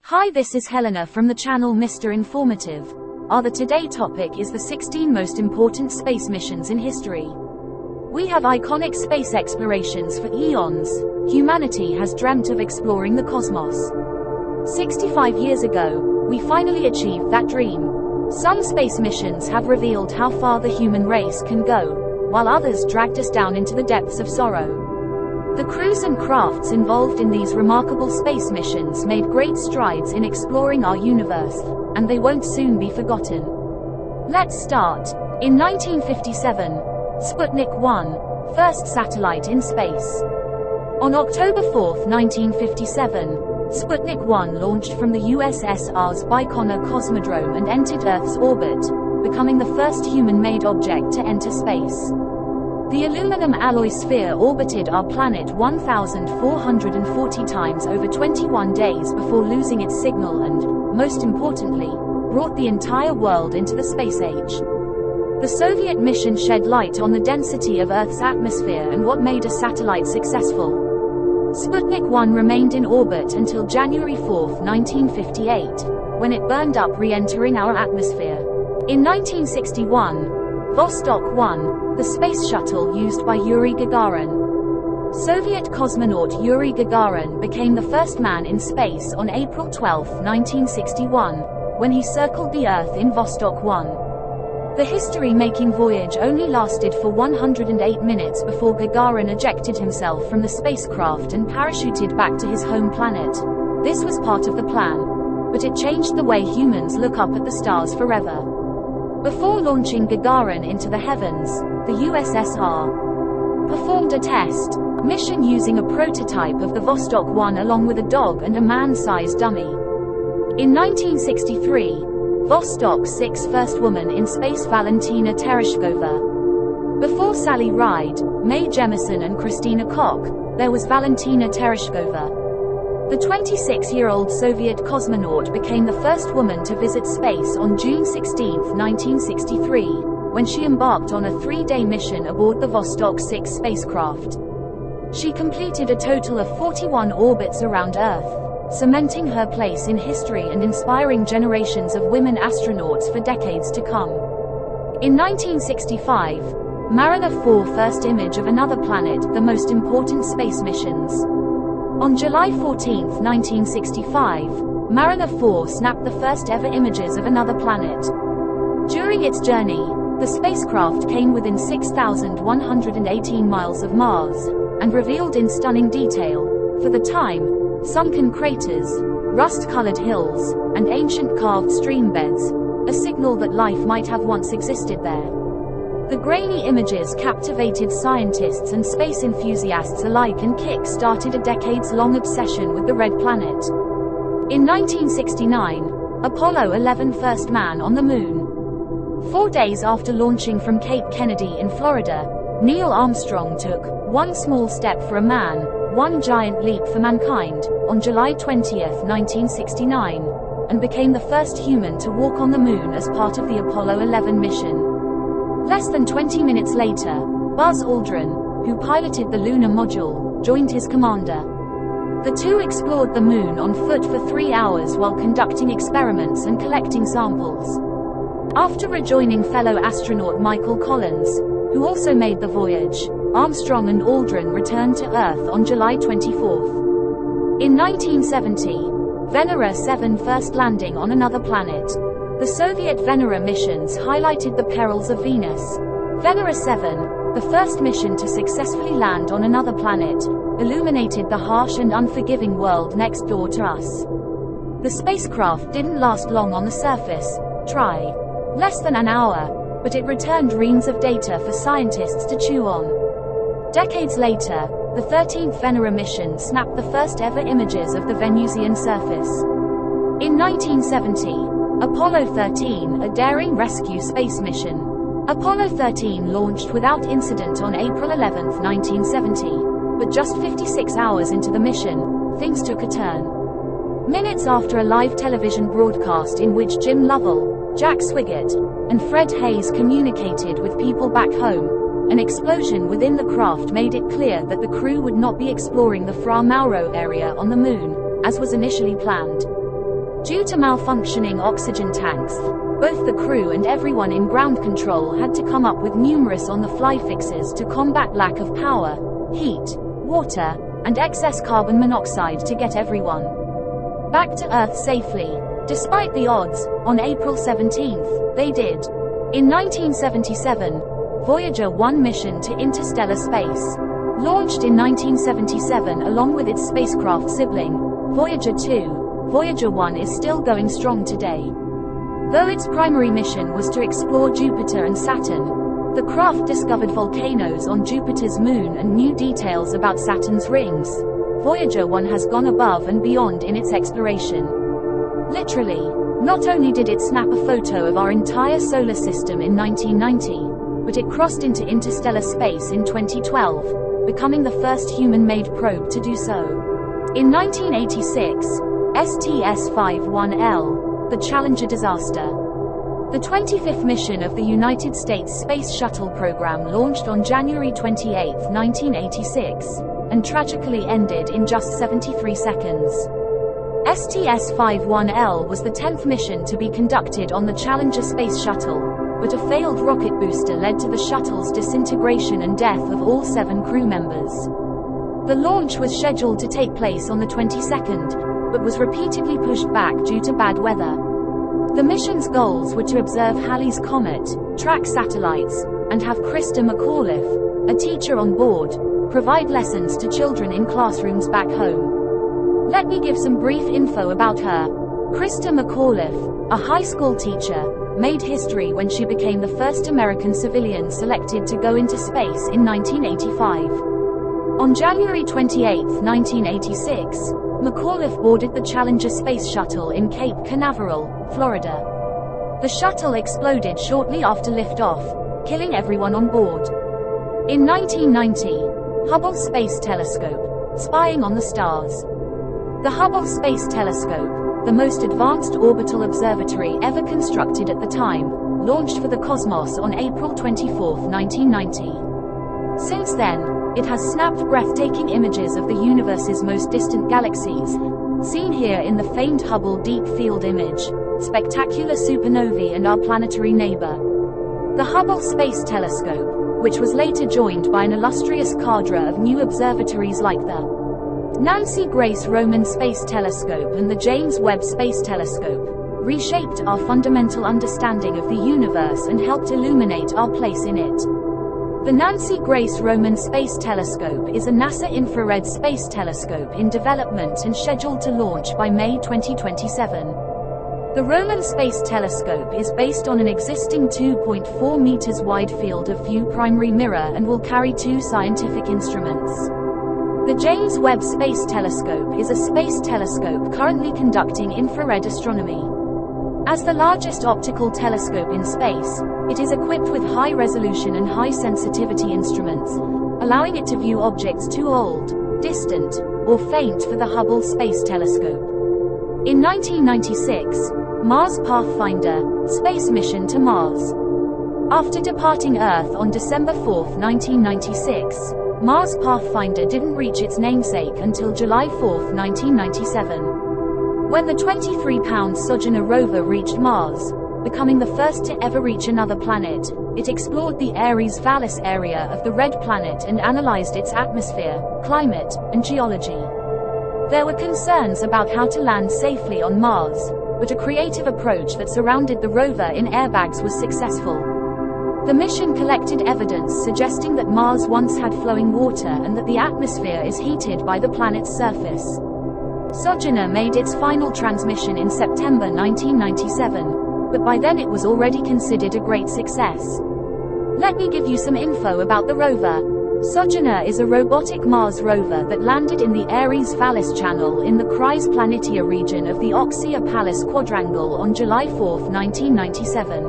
Hi, this is Helena from the channel Mr. Informative. The today topic is the 16 most important space missions in history. We have iconic space explorations for eons. Humanity has dreamt of exploring the cosmos. 65 years ago, we finally achieved that dream. Some space missions have revealed how far the human race can go, while others dragged us down into the depths of sorrow. The crews and crafts involved in these remarkable space missions made great strides in exploring our universe, and they won't soon be forgotten. Let's start. In 1957, Sputnik 1, first satellite in space. On October 4, 1957, Sputnik 1 launched from the USSR's Baikonur Cosmodrome and entered Earth's orbit, becoming the first human-made object to enter space. The aluminum alloy sphere orbited our planet 1,440 times over 21 days before losing its signal and, most importantly, brought the entire world into the space age. The Soviet mission shed light on the density of Earth's atmosphere and what made a satellite successful. Sputnik 1 remained in orbit until January 4, 1958, when it burned up re-entering our atmosphere. In 1961, Vostok 1, the space shuttle used by Yuri Gagarin. Soviet cosmonaut Yuri Gagarin became the first man in space on April 12, 1961, when he circled the Earth in Vostok 1. The history-making voyage only lasted for 108 minutes before Gagarin ejected himself from the spacecraft and parachuted back to his home planet. This was part of the plan, but it changed the way humans look up at the stars forever. Before launching Gagarin into the heavens, the USSR performed a test mission using a prototype of the Vostok 1 along with a dog and a man-sized dummy. In 1963, Vostok 6's first woman in space, Valentina Tereshkova. Before Sally Ride, Mae Jemison and Christina Koch, there was Valentina Tereshkova. The 26-year-old Soviet cosmonaut became the first woman to visit space on June 16, 1963, when she embarked on a 3-day mission aboard the Vostok 6 spacecraft. She completed a total of 41 orbits around Earth, cementing her place in history and inspiring generations of women astronauts for decades to come. In 1965, Mariner 4 first image of another planet, the most important space missions. On July 14, 1965, Mariner 4 snapped the first ever images of another planet. During its journey, the spacecraft came within 6,118 miles of Mars, and revealed in stunning detail, for the time, sunken craters, rust-colored hills, and ancient carved stream beds, a signal that life might have once existed there. The grainy images captivated scientists and space enthusiasts alike and kick-started a decades-long obsession with the red planet. In 1969, Apollo 11 first man on the Moon. 4 days after launching from Cape Kennedy in Florida, Neil Armstrong took one small step for a man, one giant leap for mankind, on July 20, 1969, and became the first human to walk on the Moon as part of the Apollo 11 mission. Less than 20 minutes later, Buzz Aldrin, who piloted the lunar module, joined his commander. The two explored the Moon on foot for 3 hours while conducting experiments and collecting samples. After rejoining fellow astronaut Michael Collins, who also made the voyage, Armstrong and Aldrin returned to Earth on July 24. In 1970, Venera 7 first landing on another planet. The Soviet Venera missions highlighted the perils of Venus. Venera 7, the first mission to successfully land on another planet, illuminated the harsh and unforgiving world next door to us. The spacecraft didn't last long on the surface, less than an hour, but it returned reams of data for scientists to chew on. Decades later, the 13th Venera mission snapped the first ever images of the Venusian surface. In 1970, Apollo 13, a daring rescue space mission. Apollo 13 launched without incident on April 11, 1970, but just 56 hours into the mission, things took a turn. Minutes after a live television broadcast in which Jim Lovell, Jack Swigert, and Fred Hayes communicated with people back home, an explosion within the craft made it clear that the crew would not be exploring the Fra Mauro area on the Moon, as was initially planned. Due to malfunctioning oxygen tanks, both the crew and everyone in ground control had to come up with numerous on-the-fly fixes to combat lack of power, heat, water, and excess carbon monoxide to get everyone back to Earth safely. Despite the odds, on April 17th, they did. In 1977, Voyager 1 mission to interstellar space. Launched in 1977 along with its spacecraft sibling, Voyager 2, Voyager 1 is still going strong today. Though its primary mission was to explore Jupiter and Saturn, the craft discovered volcanoes on Jupiter's moon and new details about Saturn's rings. Voyager 1 has gone above and beyond in its exploration. Literally, not only did it snap a photo of our entire solar system in 1990, but it crossed into interstellar space in 2012, becoming the first human-made probe to do so. In 1986, STS-51L, the Challenger disaster. The 25th mission of the United States Space Shuttle program launched on January 28, 1986, and tragically ended in just 73 seconds. STS-51L was the 10th mission to be conducted on the Challenger space shuttle, but a failed rocket booster led to the shuttle's disintegration and death of all 7 crew members. The launch was scheduled to take place on the 22nd, but was repeatedly pushed back due to bad weather. The mission's goals were to observe Halley's Comet, track satellites, and have Krista McAuliffe, a teacher on board, provide lessons to children in classrooms back home. Let me give some brief info about her. Krista McAuliffe, a high school teacher, made history when she became the first American civilian selected to go into space in 1985. On January 28, 1986, McAuliffe boarded the Challenger space shuttle in Cape Canaveral, Florida. The shuttle exploded shortly after liftoff, killing everyone on board. In 1990, Hubble Space Telescope, spying on the stars. The Hubble Space Telescope, the most advanced orbital observatory ever constructed at the time, launched for the cosmos on April 24, 1990. Since then, it has snapped breathtaking images of the universe's most distant galaxies, seen here in the famed Hubble Deep Field image, spectacular supernovae and our planetary neighbor. The Hubble Space Telescope, which was later joined by an illustrious cadre of new observatories like the Nancy Grace Roman Space Telescope and the James Webb Space Telescope, reshaped our fundamental understanding of the universe and helped illuminate our place in it. The Nancy Grace Roman Space Telescope is a NASA infrared space telescope in development and scheduled to launch by May 2027. The Roman Space Telescope is based on an existing 2.4 meters wide field of view primary mirror and will carry 2 scientific instruments. The James Webb Space Telescope is a space telescope currently conducting infrared astronomy. As the largest optical telescope in space, it is equipped with high-resolution and high-sensitivity instruments, allowing it to view objects too old, distant, or faint for the Hubble Space Telescope. In 1996, Mars Pathfinder, space mission to Mars. After departing Earth on December 4, 1996, Mars Pathfinder didn't reach its namesake until July 4, 1997. When the 23-pound Sojourner rover reached Mars, becoming the first to ever reach another planet, it explored the Ares-Vallis area of the red planet and analyzed its atmosphere, climate, and geology. There were concerns about how to land safely on Mars, but a creative approach that surrounded the rover in airbags was successful. The mission collected evidence suggesting that Mars once had flowing water and that the atmosphere is heated by the planet's surface. Sojourner made its final transmission in September 1997, but by then it was already considered a great success. Let me give you some info about the rover. Sojourner is a robotic Mars rover that landed in the Ares-Vallis Channel in the Chryse Planitia region of the Oxia-Pallas Quadrangle on July 4, 1997.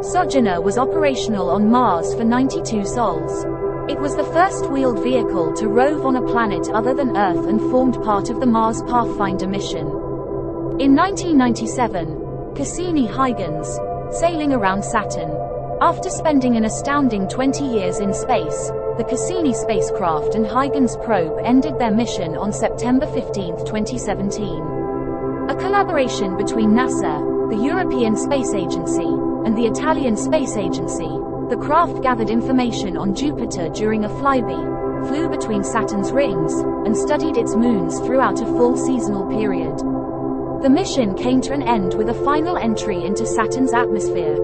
Sojourner was operational on Mars for 92 sols. It was the first wheeled vehicle to rove on a planet other than Earth and formed part of the Mars Pathfinder mission. In 1997, Cassini-Huygens, sailing around Saturn. After spending an astounding 20 years in space, the Cassini spacecraft and Huygens probe ended their mission on September 15, 2017. A collaboration between NASA, the European Space Agency, and the Italian Space Agency, the craft gathered information on Jupiter during a flyby, flew between Saturn's rings, and studied its moons throughout a full seasonal period. The mission came to an end with a final entry into Saturn's atmosphere.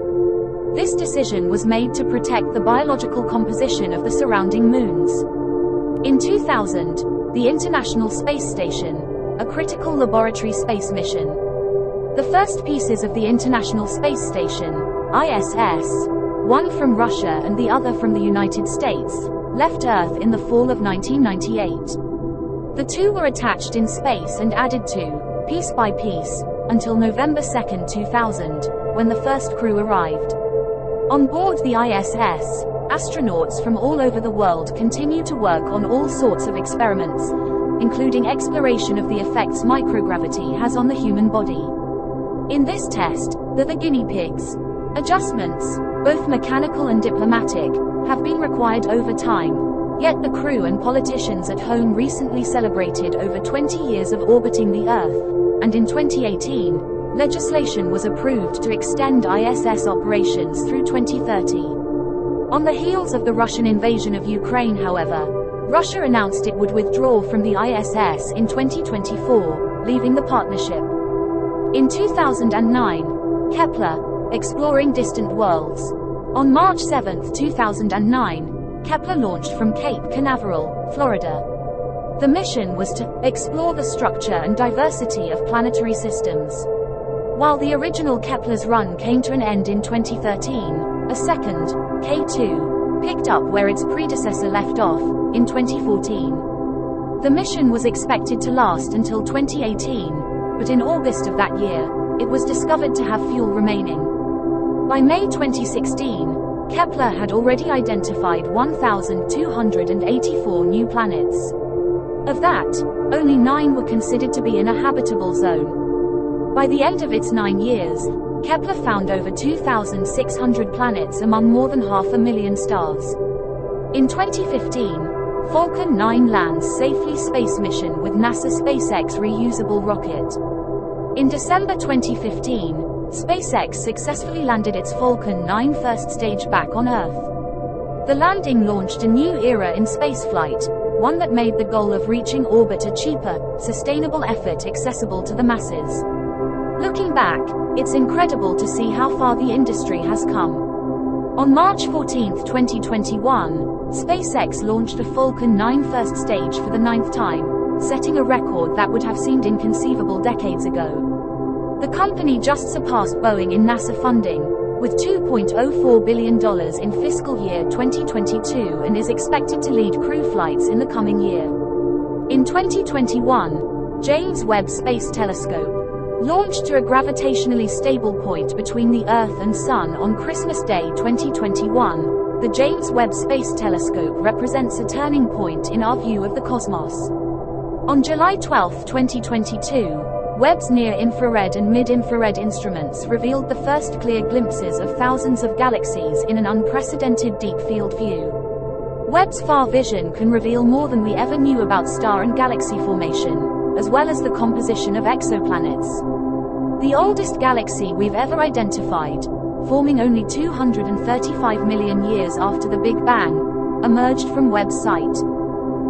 This decision was made to protect the biological composition of the surrounding moons. In 2000, the International Space Station, a critical laboratory space mission. The first pieces of the International Space Station, ISS, one from Russia and the other from the United States, left Earth in the fall of 1998. The two were attached in space and added to, piece by piece, until November 2, 2000, when the first crew arrived. On board the ISS, astronauts from all over the world continue to work on all sorts of experiments, including exploration of the effects microgravity has on the human body. In this test, the guinea pigs. Adjustments, both mechanical and diplomatic, have been required over time, yet the crew and politicians at home recently celebrated over 20 years of orbiting the Earth, and in 2018, legislation was approved to extend ISS operations through 2030. On the heels of the Russian invasion of Ukraine, however, Russia announced it would withdraw from the ISS in 2024, leaving the partnership. In 2009, Kepler, exploring distant worlds. On March 7, 2009, Kepler launched from Cape Canaveral, Florida. The mission was to explore the structure and diversity of planetary systems. While the original Kepler's run came to an end in 2013, a second, K2, picked up where its predecessor left off, in 2014. The mission was expected to last until 2018, but in August of that year, it was discovered to have fuel remaining. By May 2016, Kepler had already identified 1,284 new planets. Of that, only 9 were considered to be in a habitable zone. By the end of its 9 years, Kepler found over 2,600 planets among more than 500,000 stars. In 2015, Falcon 9 lands safely space mission with NASA SpaceX reusable rocket. In December 2015, SpaceX successfully landed its Falcon 9 first stage back on Earth. The landing launched a new era in spaceflight, one that made the goal of reaching orbit a cheaper, sustainable effort accessible to the masses. Looking back, it's incredible to see how far the industry has come. On March 14, 2021, SpaceX launched a Falcon 9 first stage for the 9th time, setting a record that would have seemed inconceivable decades ago. The company just surpassed Boeing in NASA funding, with $2.04 billion in fiscal year 2022, and is expected to lead crew flights in the coming year. In 2021, James Webb Space Telescope launched to a gravitationally stable point between the Earth and Sun on Christmas Day 2021. The James Webb Space Telescope represents a turning point in our view of the cosmos. On July 12, 2022, Webb's near-infrared and mid-infrared instruments revealed the first clear glimpses of thousands of galaxies in an unprecedented deep-field view. Webb's far vision can reveal more than we ever knew about star and galaxy formation, as well as the composition of exoplanets. The oldest galaxy we've ever identified, forming only 235 million years after the Big Bang, emerged from Webb's sight.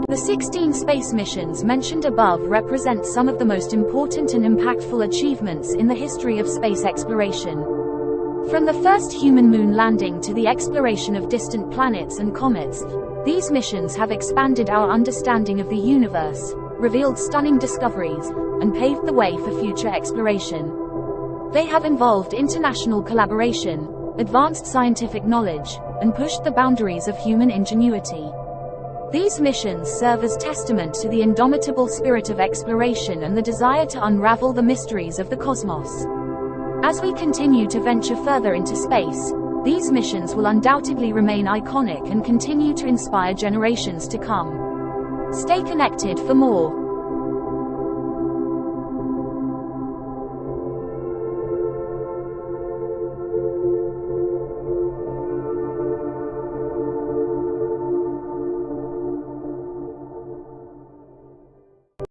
The 16 space missions mentioned above represent some of the most important and impactful achievements in the history of space exploration. From the first human moon landing to the exploration of distant planets and comets, these missions have expanded our understanding of the universe, revealed stunning discoveries, and paved the way for future exploration. They have involved international collaboration, advanced scientific knowledge, and pushed the boundaries of human ingenuity. These missions serve as testament to the indomitable spirit of exploration and the desire to unravel the mysteries of the cosmos. As we continue to venture further into space, these missions will undoubtedly remain iconic and continue to inspire generations to come. Stay connected for more.